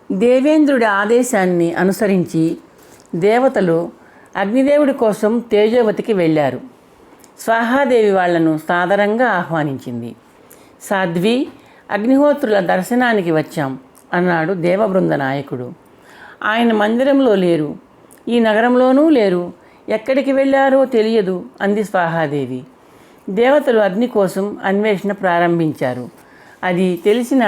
దేవేంద్రుడి ఆదేశాన్ని అనుసరించి దేవతలు అగ్నిదేవుడి కోసం తేజోవతికి వెళ్ళారు. స్వాహాదేవి వాళ్లను సాదరంగా ఆహ్వానించింది. సాధ్వి, అగ్నిహోత్రుల దర్శనానికి వచ్చాం అన్నాడు దేవబృంద నాయకుడు. ఆయన మందిరంలో లేరు, ఈ నగరంలోనూ లేరు, ఎక్కడికి వెళ్ళారో తెలియదు అంది స్వాహాదేవి. దేవతలు అగ్ని కోసం అన్వేషణ ప్రారంభించారు. అది తెలిసిన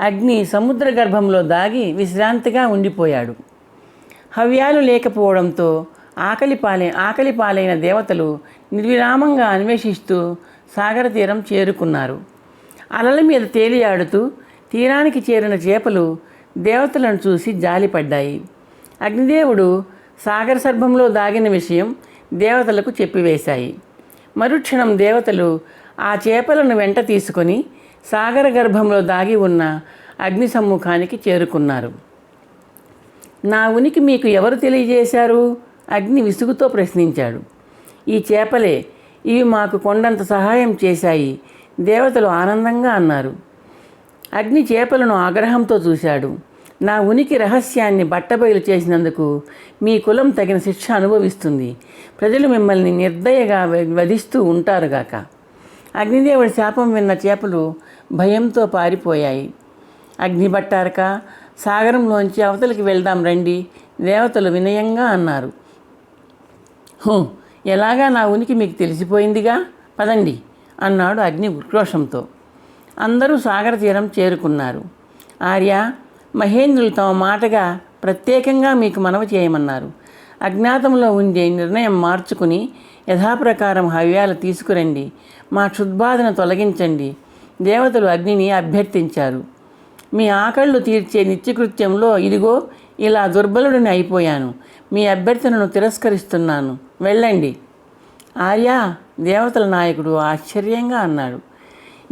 అగ్ని సముద్ర గర్భంలో దాగి విశ్రాంతిగా ఉండిపోయాడు. హవ్యాలు లేకపోవడంతో ఆకలి పాలైన దేవతలు నిర్విరామంగా అన్వేషిస్తూ సాగర తీరం చేరుకున్నారు. అలల మీద తేలియాడుతూ తీరానికి చేరిన చేపలు దేవతలను చూసి జాలిపడ్డాయి. అగ్నిదేవుడు సాగర సర్భంలో దాగిన విషయం దేవతలకు చెప్పివేశాయి. మరుక్షణం దేవతలు ఆ చేపలను వెంట తీసుకొని సాగర గర్భంలో దాగి ఉన్న అగ్ని సమ్ముఖానికి చేరుకున్నారు. నా ఉనికి మీకు ఎవరు తెలియజేశారు? అగ్ని విసుగుతో ప్రశ్నించాడు. ఈ చేపలే, ఇవి మాకు కొండంత సహాయం చేశాయి, దేవతలు ఆనందంగా అన్నారు. అగ్ని చేపలను ఆగ్రహంతో చూశాడు. నా ఉనికి రహస్యాన్ని బట్టబయలు చేసినందుకు మీ కులం తగిన శిక్ష అనుభవిస్తుంది. ప్రజలు మిమ్మల్ని నిర్దయగా వధిస్తూ ఉంటారుగాక. అగ్నిదేవుడి శాపం విన్న చేపలు భయంతో పారిపోయాయి. అగ్నిభట్టారక, సాగరంలోంచి అవతలికి వెళ్దాం రండి, దేవతలు వినయంగా అన్నారు. ఎలాగా నా ఉనికి మీకు తెలిసిపోయిందిగా, పదండి అన్నాడు అగ్ని ఉక్రోషంతో. అందరూ సాగర తీరం చేరుకున్నారు. ఆర్య, మహేంద్రులు తమ మాటగా ప్రత్యేకంగా మీకు మనవి చేయమన్నారు. అజ్ఞాతంలో ఉండే నిర్ణయం మార్చుకుని యథాప్రకారం హవ్యాలు తీసుకురండి, మా క్షుద్బాధను తొలగించండి, దేవతలు అగ్నిని అభ్యర్థించారు. మీ ఆకళ్ళు తీర్చే నిత్యకృత్యంలో ఇదిగో ఇలా దుర్బలుడిని అయిపోయాను, మీ అభ్యర్థనను తిరస్కరిస్తున్నాను, వెళ్ళండి. ఆర్య, దేవతల నాయకుడు ఆశ్చర్యంగా అన్నాడు.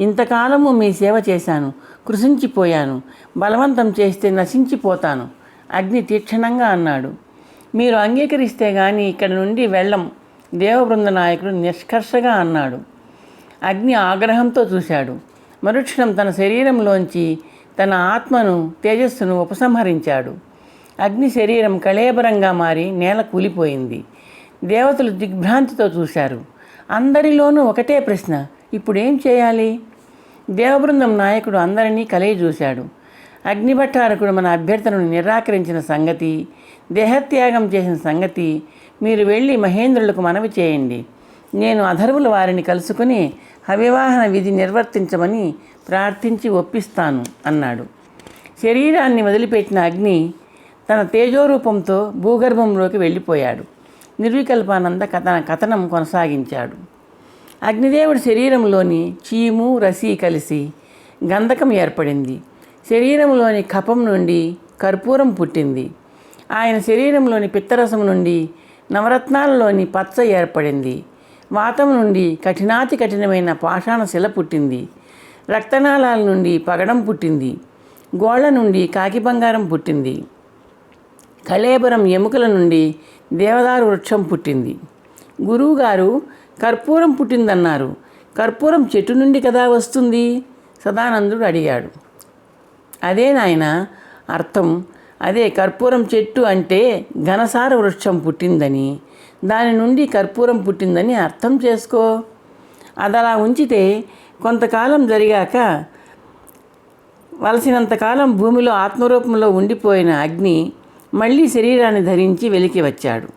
ఇంతకాలము మీ సేవ చేశాను, కృషించిపోయాను, బలవంతం చేస్తే నశించిపోతాను, అగ్ని తీక్షణంగా అన్నాడు. మీరు అంగీకరిస్తే గాని ఇక్కడి నుండి వెళ్ళం, దేవబృంద నాయకుడు నిష్కర్షగా అన్నాడు. అగ్ని ఆగ్రహంతో చూశాడు. మరుక్షణం తన శరీరంలోంచి తన ఆత్మను, తేజస్సును ఉపసంహరించాడు. అగ్ని శరీరం కళేబరంగా మారి నేల కూలిపోయింది. దేవతలు దిగ్భ్రాంతితో చూశారు. అందరిలోనూ ఒకటే ప్రశ్న, ఇప్పుడేం చేయాలి? దేవబృందం నాయకుడు అందరినీ కలయి చూశాడు. అగ్నిభట్టారకుడు మన అభ్యర్థనను నిరాకరించిన సంగతి, దేహత్యాగం చేసిన సంగతి మీరు వెళ్ళి మహేంద్రులకు మనవి చేయండి. నేను అధర్వుల వారిని కలుసుకుని హవివాహన విధి నిర్వర్తించమని ప్రార్థించి ఒప్పిస్తాను అన్నాడు. శరీరాన్ని వదిలిపెట్టిన అగ్ని తన తేజోరూపంతో భూగర్భంలోకి వెళ్ళిపోయాడు. నిర్వికల్పానంద కథనం కొనసాగించాడు. అగ్నిదేవుడి శరీరంలోని చీము, రసి కలిసి గంధకం ఏర్పడింది. శరీరంలోని కఫం నుండి కర్పూరం పుట్టింది. ఆయన శరీరంలోని పిత్తరసం నుండి నవరత్నాలలోని పచ్చ ఏర్పడింది. వాతం నుండి కఠినాతి కఠినమైన పాషాణ శిల పుట్టింది. రక్తనాళాల నుండి పగడం పుట్టింది. గోళ్ల నుండి కాకి బంగారం పుట్టింది. కళేబరం ఎముకల నుండి దేవదారు వృక్షం పుట్టింది. గురువుగారు కర్పూరం పుట్టిందన్నారు, కర్పూరం చెట్టు నుండి కదా వస్తుంది? సదానందుడు అడిగాడు. అదే నాయన అర్థం. అదే కర్పూరం చెట్టు అంటే ఘనసార వృక్షం పుట్టిందని, దాని నుండి కర్పూరం పుట్టిందని అర్థం చేసుకో. అది అలా ఉంచితే కొంతకాలం జరిగాక వలసినంతకాలం భూమిలో ఆత్మరూపంలో ఉండిపోయిన అగ్ని మళ్ళీ శరీరాన్ని ధరించి వెలికి వచ్చాడు.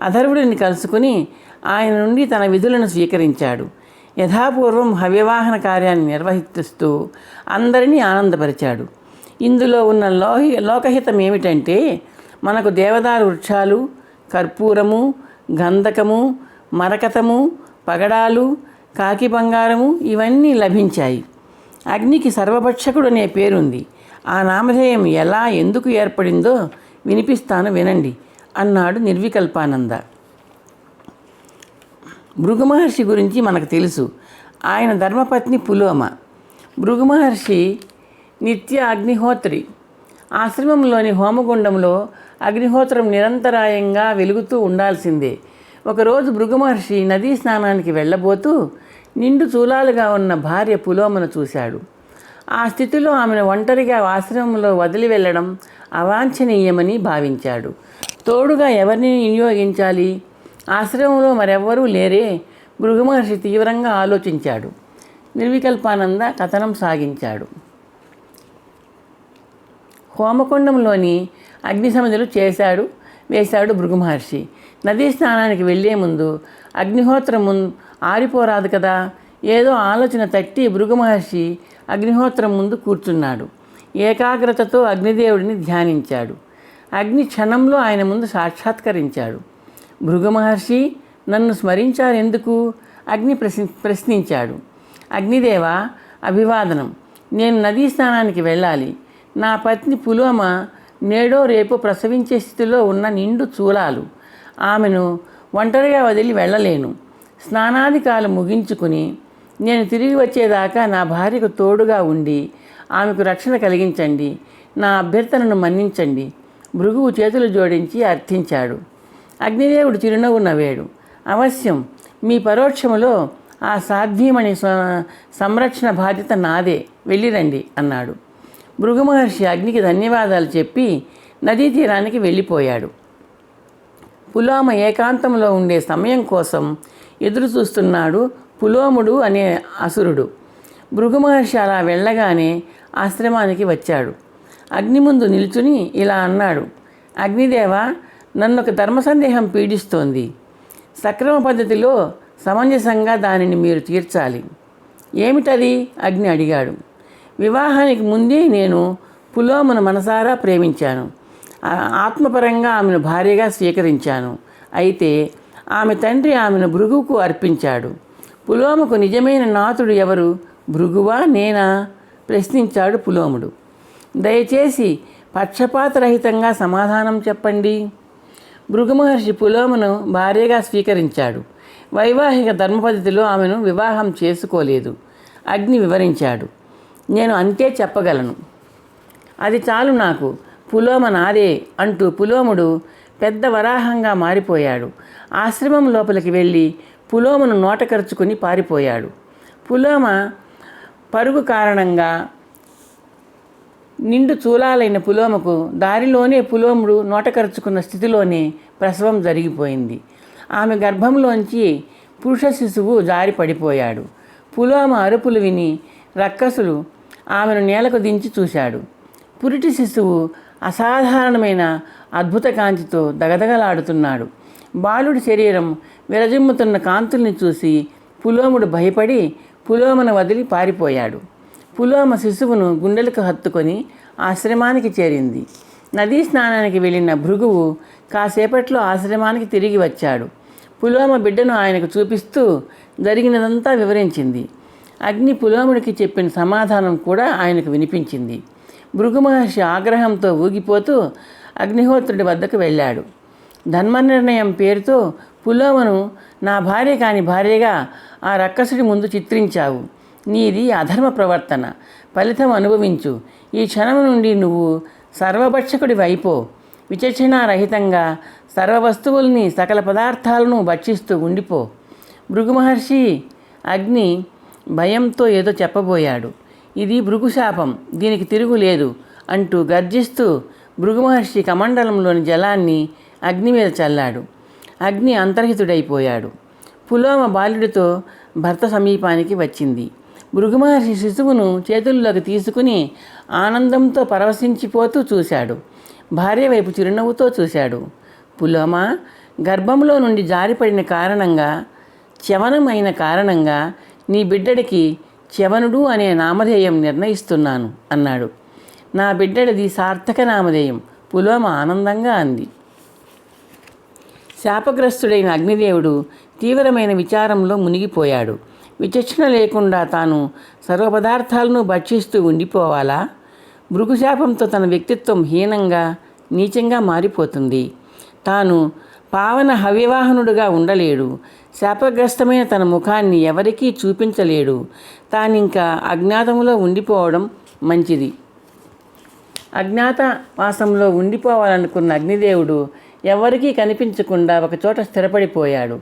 అధర్వుడిని కలుసుకుని ఆయన నుండి తన విధులను స్వీకరించాడు. యథాపూర్వం హవ్యవాహన కార్యాన్ని నిర్వహిస్తూ అందరినీ ఆనందపరిచాడు. ఇందులో ఉన్న లోకహితం ఏమిటంటే, మనకు దేవదారు వృక్షాలు, కర్పూరము, గంధకము, మరకతము, పగడాలు, కాకి బంగారము ఇవన్నీ లభించాయి. అగ్నికి సర్వభక్షకుడు అనే పేరుంది. ఆ నామధేయం ఎలా, ఎందుకు ఏర్పడిందో వినిపిస్తాను వినండి అన్నాడు నిర్వికల్పానంద. భృగు మహర్షి గురించి మనకు తెలుసు. ఆయన ధర్మపత్ని పులోమ. భృగు మహర్షి నిత్య అగ్నిహోత్రి. ఆశ్రమంలోని హోమగుండంలో అగ్నిహోత్రం నిరంతరాయంగా వెలుగుతూ ఉండాల్సిందే. ఒకరోజు భృగు మహర్షి నదీ స్నానానికి వెళ్ళబోతూ నిండు చూలాలుగా ఉన్న భార్య పులోమను చూశాడు. ఆ స్థితిలో ఆమెను ఒంటరిగా ఆశ్రమంలో వదిలి వెళ్ళడం అవాంఛనీయమని భావించాడు. తోడుగా ఎవరిని వినియోగించాలి? ఆశ్రమంలో మరెవ్వరూ లేరే? భృగుమహర్షి తీవ్రంగా ఆలోచించాడు. నిర్వికల్పానంద కథనం సాగించాడు. హోమకుండంలోని అగ్ని సమిధలు వేశాడు భృగుమహర్షి. నదీ స్నానానికి వెళ్లే ముందు అగ్నిహోత్రం ఆరిపోరాదు కదా. ఏదో ఆలోచన తట్టి భృగుమహర్షి అగ్నిహోత్రం ముందు కూర్చున్నాడు. ఏకాగ్రతతో అగ్నిదేవుడిని ధ్యానించాడు. అగ్ని క్షణంలో ఆయన ముందు సాక్షాత్కరించాడు. భృగుమహర్షి, నన్ను స్మరించారెందుకు? అగ్ని ప్రశ్నించాడు. అగ్నిదేవ, అభివాదనం. నేను నదీ స్నానానికి వెళ్ళాలి. నా పత్ని పులోమ నేడో రేపు ప్రసవించే స్థితిలో ఉన్న నిండు చూలాలు. ఆమెను ఒంటరిగా వదిలి వెళ్ళలేను. స్నానాధికాలు ముగించుకుని నేను తిరిగి వచ్చేదాకా నా భార్యకు తోడుగా ఉండి ఆమెకు రక్షణ కలిగించండి. నా అభ్యర్థనను మన్నించండి. భృగువు చేతులు జోడించి అర్థించాడు. అగ్నిదేవుడు చిరునవ్వు నవ్వాడు. అవశ్యం, మీ పరోక్షములో ఆ సాధ్యమణి సంరక్షణ బాధ్యత నాదే, వెళ్ళిరండి అన్నాడు. భృగుమహర్షి అగ్నికి ధన్యవాదాలు చెప్పి నదీ తీరానికి వెళ్ళిపోయాడు. పులోమ ఏకాంతంలో ఉండే సమయం కోసం ఎదురు చూస్తున్నాడు పులోముడు అనే అసురుడు. భృగుమహర్షి అలా వెళ్ళగానే ఆశ్రమానికి వచ్చాడు. అగ్ని ముందు నిల్చుని ఇలా అన్నాడు. అగ్నిదేవ, నన్ను ఒక ధర్మ సందేహం పీడిస్తోంది. సక్రమ పద్ధతిలో సమంజసంగా దానిని మీరు తీర్చాలి. ఏమిటది? అగ్ని అడిగాడు. వివాహానికి ముందే నేను పులోమను మనసారా ప్రేమించాను. ఆత్మపరంగా ఆమెను భార్యగా స్వీకరించాను. అయితే ఆమె తండ్రి ఆమెను భృగువుకు అర్పించాడు. పులోమకు నిజమైన నాథుడు ఎవరు? భృగువా, నేనా? ప్రశ్నించాడు పులోముడు. దయచేసి పక్షపాతరహితంగా సమాధానం చెప్పండి. భృగుమహర్షి పులోమను భార్యగా స్వీకరించాడు. వైవాహిక ధర్మపద్ధతిలో ఆమెను వివాహం చేసుకోలేదు. అగ్ని వివరించాడు. నేను అంతే చెప్పగలను. అది చాలు నాకు. పులోమ నాదే అంటూ పులోముడు పెద్ద వరాహంగా మారిపోయాడు. ఆశ్రమం లోపలికి వెళ్ళి పులోమను నోటకరుచుకుని పారిపోయాడు. పులోమ పరుగు కారణంగా నిండు చూలాలైన పులోమకు దారిలోనే పులోముడు నోటకరుచుకున్న స్థితిలోనే ప్రసవం జరిగిపోయింది. ఆమె గర్భంలోంచి పురుష శిశువు జారి పడిపోయాడు. పులోమ అరుపులు విని రక్కసులు ఆమెను నేలకు దించి చూశాడు. పురిటి శిశువు అసాధారణమైన అద్భుత కాంతితో దగదగలాడుతున్నాడు. బాలుడి శరీరం విరజిమ్ముతున్న కాంతుల్ని చూసి పులోముడు భయపడి పులోమను వదిలి పారిపోయాడు. పులోమ శిశువును గుండెలకు హత్తుకొని ఆశ్రమానికి చేరింది. నదీ స్నానానికి వెళ్ళిన భృగువు కాసేపట్లో ఆశ్రమానికి తిరిగి వచ్చాడు. పులోమ బిడ్డను ఆయనకు చూపిస్తూ జరిగినదంతా వివరించింది. అగ్ని పులోముడికి చెప్పిన సమాధానం కూడా ఆయనకు వినిపించింది. భృగుమహర్షి ఆగ్రహంతో ఊగిపోతూ అగ్నిహోత్రుడి వద్దకు వెళ్ళాడు. ధర్మనిర్ణయం పేరుతో పులోమను నా భార్య కాని భార్యగా ఆ రక్కసుడి ముందు చిత్రించావు. నీది అధర్మ ప్రవర్తన. ఫలితం అనుభవించు. ఈ క్షణం నుండి నువ్వు సర్వభక్షకుడి వైపో. విచక్షణారహితంగా సర్వ వస్తువుల్ని, సకల పదార్థాలను భక్షిస్తూ ఉండిపో. భృగుమహర్షి, అగ్ని భయంతో ఏదో చెప్పబోయాడు. ఇది భృగుశాపం, దీనికి తిరుగులేదు అంటూ గర్జిస్తూ భృగుమహర్షి కమండలంలోని జలాన్ని అగ్ని మీద చల్లాడు. అగ్ని అంతర్హితుడైపోయాడు. పులోమ బాలుడితో భర్త సమీపానికి వచ్చింది. భృగుమహర్షి శిశువును చేతుల్లోకి తీసుకుని ఆనందంతో పరవశించిపోతూ చూశాడు. భార్య వైపు చిరునవ్వుతో చూశాడు. పులోమ, గర్భంలో నుండి జారిపడిన కారణంగా, చ్యవనమైన కారణంగా నీ బిడ్డడికి చ్యవనుడు అనే నామధేయం నిర్ణయిస్తున్నాను అన్నాడు. నా బిడ్డడిది సార్థక నామధేయం, పులోమ ఆనందంగా అంది. శాపగ్రస్తుడైన అగ్నిదేవుడు తీవ్రమైన విచారంలో మునిగిపోయాడు. విచక్షణ లేకుండా తాను సర్వపదార్థాలను భక్షిస్తూ ఉండిపోవాలా? భృగుశాపంతో తన వ్యక్తిత్వం హీనంగా, నీచంగా మారిపోతుంది. తాను పావన హవ్యవాహనుడుగా ఉండలేడు. శాపగ్రస్తమైన తన ముఖాన్ని ఎవరికీ చూపించలేడు. తానింకా అజ్ఞాతంలో ఉండిపోవడం మంచిది. అజ్ఞాతవాసంలో ఉండిపోవాలనుకున్న అగ్నిదేవుడు ఎవరికీ కనిపించకుండా ఒకచోట స్థిరపడిపోయాడు.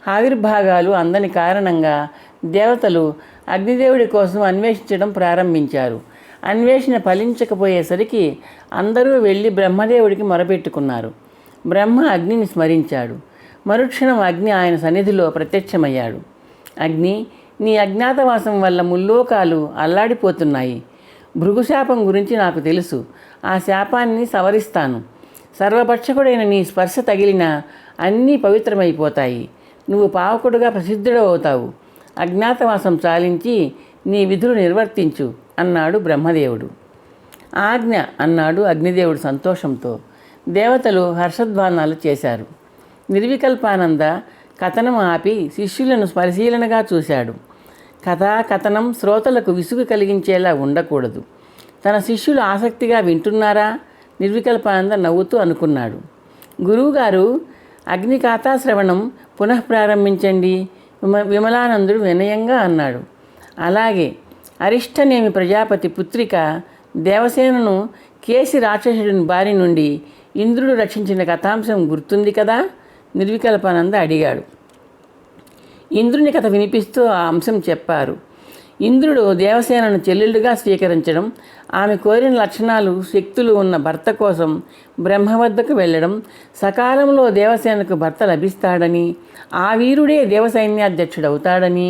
ఆవిర్భాగాలు అందని కారణంగా దేవతలు అగ్నిదేవుడి కోసం అన్వేషించడం ప్రారంభించారు. అన్వేషణ ఫలించకపోయేసరికి అందరూ వెళ్ళి బ్రహ్మదేవుడికి మొరపెట్టుకున్నారు. బ్రహ్మ అగ్నిని స్మరించాడు. మరుక్షణం అగ్ని ఆయన సన్నిధిలో ప్రత్యక్షమయ్యాడు. అగ్ని, నీ అజ్ఞాతవాసం వల్ల ముల్లోకాలు అల్లాడిపోతున్నాయి. భృగుశాపం గురించి నాకు తెలుసు. ఆ శాపాన్ని సవరిస్తాను. సర్వభక్షకుడైన నీ స్పర్శ తగిలిన అన్నీ పవిత్రమైపోతాయి. నువ్వు పావకుడుగా ప్రసిద్ధుడవుతావు. అజ్ఞాతవాసం చాలించి నీ విధులు నిర్వర్తించు అన్నాడు బ్రహ్మదేవుడు. ఆజ్ఞ అన్నాడు అగ్నిదేవుడు సంతోషంతో. దేవతలు హర్షధ్వానాలు చేశారు. నిర్వికల్పానంద కథనం ఆపి శిష్యులను పరిశీలనగా చూశాడు. కథనం శ్రోతలకు విసుగు కలిగించేలా ఉండకూడదు. తన శిష్యులు ఆసక్తిగా వింటున్నారా? నిర్వికల్పానంద నవ్వుతూ అనుకున్నాడు. గురువుగారు, అగ్ని కథాశ్రవణం పునఃప్రారంభించండి. విమలానందుడు వినయంగా అన్నాడు. అలాగే. అరిష్టనేమి ప్రజాపతి పుత్రిక దేవసేనను కేసి రాక్షసుడిని బారి నుండి ఇంద్రుడు రక్షించిన కథాంశం గుర్తుంది కదా? నిర్వికల్పానంద అడిగాడు. ఇంద్రుని కథ వినిపిస్తూ ఆ అంశం చెప్పారు. ఇంద్రుడు దేవసేనను చెల్లెళ్ళుగా స్వీకరించడం, ఆమె కోరిన లక్షణాలు శక్తులు ఉన్న భర్త కోసం బ్రహ్మ వద్దకు వెళ్ళడం, సకాలంలో దేవసేనకు భర్త లభిస్తాడని, ఆ వీరుడే దేవసైన్యాధ్యక్షుడవుతాడని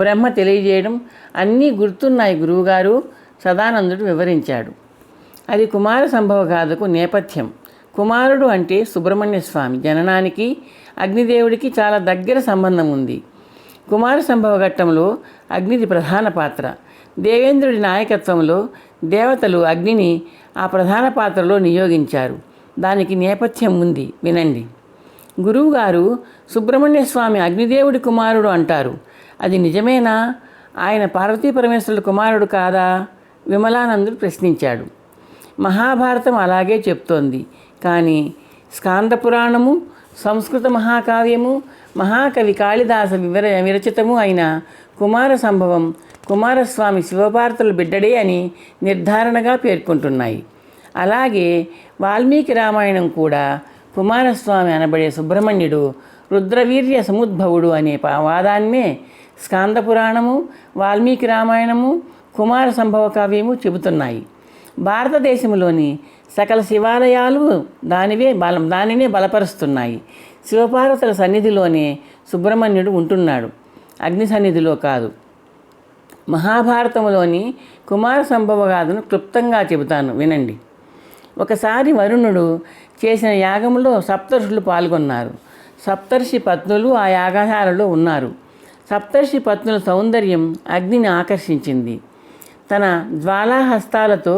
బ్రహ్మ తెలియజేయడం అన్నీ గుర్తున్నాయి గురువుగారు, సదానందుడు వివరించాడు. అది కుమార సంభవ గాథకు నేపథ్యం. కుమారుడు అంటే సుబ్రహ్మణ్య స్వామి. జననానికి అగ్నిదేవుడికి చాలా దగ్గర సంబంధం ఉంది. కుమార సంభవ ఘట్టంలో అగ్నిది ప్రధాన పాత్ర. దేవేంద్రుడి నాయకత్వంలో దేవతలు అగ్నిని ఆ ప్రధాన పాత్రలో నియోగించారు. దానికి నేపథ్యం ఉంది, వినండి. గురువుగారు, సుబ్రహ్మణ్య స్వామి అగ్నిదేవుడి కుమారుడు అంటారు. అది నిజమేనా? ఆయన పార్వతీ పరమేశ్వరుల కుమారుడు కాదా? విమలానందుడు ప్రశ్నించాడు. మహాభారతం అలాగే చెప్తోంది. కానీ స్కాంద పురాణము, సంస్కృత మహాకావ్యము, మహాకవి కాళిదాస విరచితము అయిన కుమార సంభవం కుమారస్వామి శివపార్వతుల బిడ్డడే అని నిర్ధారణగా పేర్కొంటున్నాయి. అలాగే వాల్మీకి రామాయణం కూడా కుమారస్వామి అనబడే సుబ్రహ్మణ్యుడు రుద్రవీర్య సముద్భవుడు అనే వాదాన్నే స్కాంద పురాణము, వాల్మీకి రామాయణము, కుమార సంభవ కావ్యము చెబుతున్నాయి. భారతదేశంలోని సకల శివాలయాలు దానినే బలపరుస్తున్నాయి. శివపార్వతుల సన్నిధిలోనే సుబ్రహ్మణ్యుడు ఉంటున్నాడు, అగ్ని సన్నిధిలో కాదు. మహాభారతంలోని కుమార సంభవ గాథను క్లుప్తంగా చెబుతాను, వినండి. ఒకసారి వరుణుడు చేసిన యాగంలో సప్తర్షులు పాల్గొన్నారు. సప్తర్షి పత్నులు ఆ యాగశాలలో ఉన్నారు. సప్తర్షి పత్నుల సౌందర్యం అగ్నిని ఆకర్షించింది. తన జ్వాలాహస్తాలతో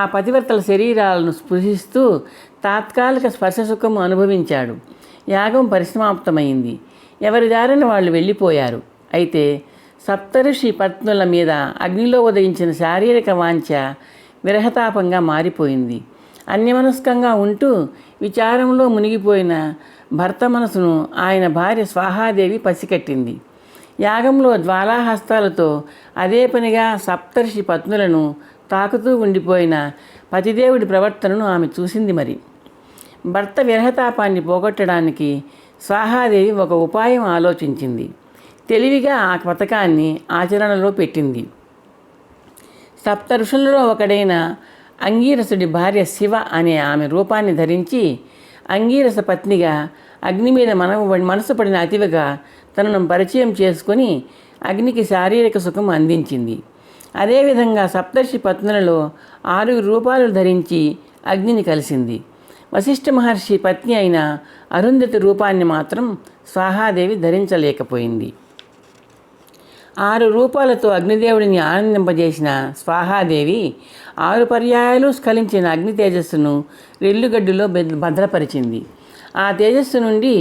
ఆ పతివ్రతల శరీరాలను స్పృశిస్తూ తాత్కాలిక స్పర్శసుఖం అనుభవించాడు. యాగం పరిసమాప్తమైంది. ఎవరి దారిన వాళ్ళు వెళ్ళిపోయారు. అయితే సప్తఋషి పత్నుల మీద అగ్నిలో ఉదయించిన శారీరక వాంఛ విరహతాపంగా మారిపోయింది. అన్యమనస్కంగా ఉంటూ విచారంలో మునిగిపోయిన భర్త మనసును ఆయన భార్య స్వాహాదేవి పసికట్టింది. యాగంలో జ్వాలాహస్తాలతో అదే పనిగా సప్తర్షి పత్నులను తాకుతూ ఉండిపోయిన పతిదేవుడి ప్రవర్తనను ఆమె చూసింది. మరి భర్త విరహతాపాన్ని పోగొట్టడానికి స్వాహాదేవి ఒక ఉపాయం ఆలోచించింది. తెలివిగా ఆ పథకాన్ని ఆచరణలో పెట్టింది. సప్త ఋషులలో ఒకడైన అంగీరసుడి భార్య శివ అనే ఆమె రూపాన్ని ధరించి అంగీరస పత్నిగా అగ్ని మీద మనసు పడిన అతివగా తనను పరిచయం చేసుకొని అగ్నికి శారీరక సుఖం అందించింది. అదేవిధంగా సప్తర్షి పత్నులలో 6 రూపాలు ధరించి అగ్నిని కలిసింది. వశిష్ఠ మహర్షి పత్ని అయిన అరుంధతి రూపాన్ని మాత్రం స్వాహాదేవి ధరించలేకపోయింది. 6 రూపాలతో అగ్నిదేవుడిని ఆనందింపజేసిన స్వాహాదేవి 6 పర్యాయాలు స్ఖలించిన అగ్ని తేజస్సును రెల్లుగడ్డులో భద్రపరిచింది. ఆ తేజస్సు నుండి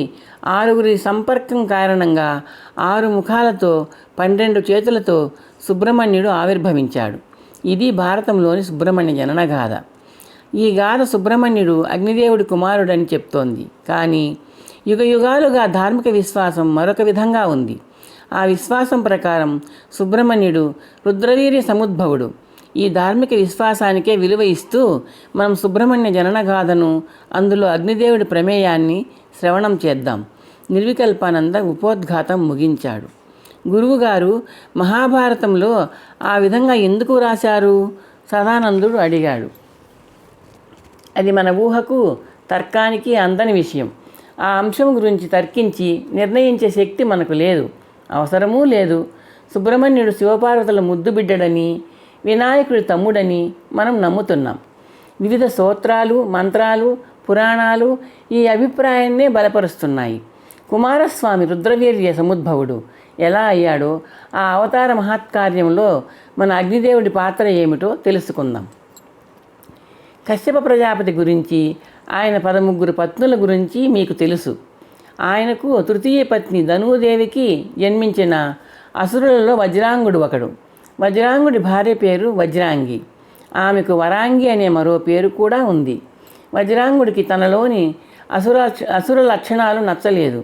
6 సంపర్కం కారణంగా 6 ముఖాలతో 12 చేతులతో సుబ్రహ్మణ్యుడు ఆవిర్భవించాడు. ఇది భారతంలోని సుబ్రహ్మణ్య జననగాథ. ఈ గాథ సుబ్రహ్మణ్యుడు అగ్నిదేవుడి కుమారుడని చెప్తోంది. కానీ యుగయుగాలుగా ధార్మిక విశ్వాసం మరొక విధంగా ఉంది. ఆ విశ్వాసం ప్రకారం సుబ్రహ్మణ్యుడు రుద్రవీర్య సముద్భవుడు. ఈ ధార్మిక విశ్వాసానికే విలువ ఇస్తూ మనం సుబ్రహ్మణ్య జననగాథను, అందులో అగ్నిదేవుడి ప్రమేయాన్ని శ్రవణం చేద్దాం. నిర్వికల్పానంద ఉపోద్ఘాతం ముగించాడు. గురువుగారు మహాభారతంలో ఆ విధంగా ఎందుకు రాశారు? సదానందుడు అడిగాడు. అది మన ఊహకు తర్కానికి అందని విషయం. ఆ అంశం గురించి తర్కించి నిర్ణయించే శక్తి మనకు లేదు, అవసరమూ లేదు. సుబ్రహ్మణ్యుడు శివపార్వతుల ముద్దు బిడ్డడని, వినాయకుడి తమ్ముడని మనం నమ్ముతున్నాం. వివిధ స్తోత్రాలు, మంత్రాలు, పురాణాలు ఈ అభిప్రాయాన్నే బలపరుస్తున్నాయి. కుమారస్వామి రుద్రవీర్య సముద్భవుడు ఎలా అయ్యాడో ఆ అవతార మహత్కార్యంలో మన అగ్నిదేవుడి పాత్ర ఏమిటో తెలుసుకుందాం. కశ్యప ప్రజాపతి గురించి, ఆయన 13 పత్నుల గురించి మీకు తెలుసు. ఆయనకు తృతీయ పత్ని ధనుదేవికి జన్మించిన అసురులలో వజ్రాంగుడు ఒకడు. వజ్రాంగుడి భార్య పేరు వజ్రాంగి. ఆమెకు వరాంగి అనే మరో పేరు కూడా ఉంది. వజ్రాంగుడికి తనలోని అసుర లక్షణాలు నచ్చలేదు.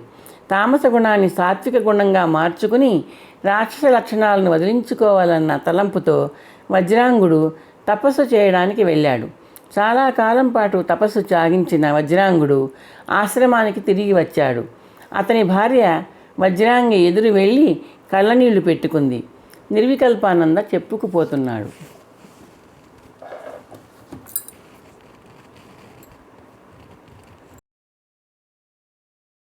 తామస గుణాన్ని సాత్విక గుణంగా మార్చుకుని రాక్షస లక్షణాలను వదిలించుకోవాలన్న తలంపుతో వజ్రాంగుడు తపస్సు చేయడానికి వెళ్ళాడు. చాలా కాలం పాటు తపస్సు సాగించిన వజ్రాంగుడు ఆశ్రమానికి తిరిగి వచ్చాడు. అతని భార్య వజ్రాంగి ఎదురు వెళ్ళి కళ్ళనీళ్లు పెట్టుకుంది. నిర్వికల్పానంద చెప్పుకుపోతున్నాడు.